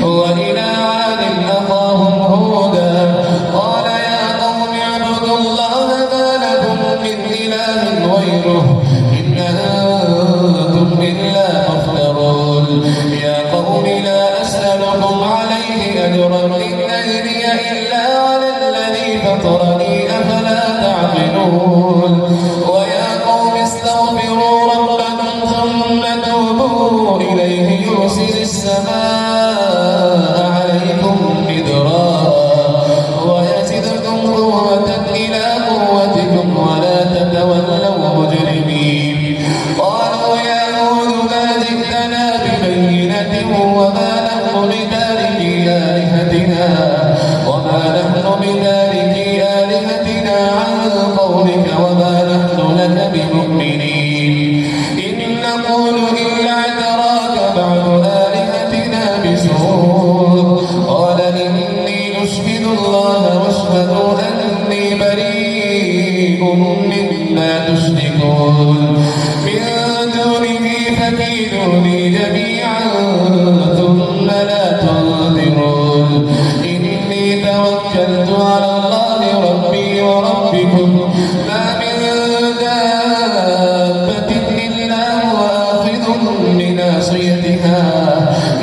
وإلى عاد أخاهم هودا قال يا قوم اعبدوا الله ما لكم من إله غيره إن أنتم إلا مفترون يا قوم لا أسألكم عليه أجرا إن أجري إلا على الذي فطرني أفلا تعقلون ويا قوم استغفروا ربكم ثم توبوا إليه يرسل السماء عليكم مدرارا ويزدكم قوة إلى قوتكم ولا تتولوا مجرمين قالوا يا هود ما جئتنا ببينة وما نحن بتاركي آلهتنا عن قولك وما نحن لك بمؤمنين إن نقول إلا اعتراك بعض آلهتنا بسوء قال إني أشهد الله واشهدوا أني بريء مما تشركون من دونه فكيدوني جميعا ثم لا تنظرون إني توكلت على الله ربي وربكم ما من دابة إلا هو آخذ بناصيتها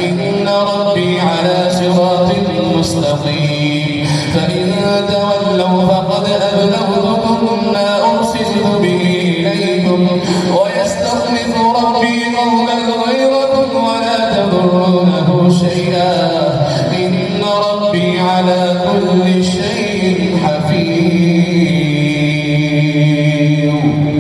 إن ربي على صراط مستقيم فإن تولوا فقد أبلغتكم ما أرسلت به إليكم ويستخلف ربي قوما غيركم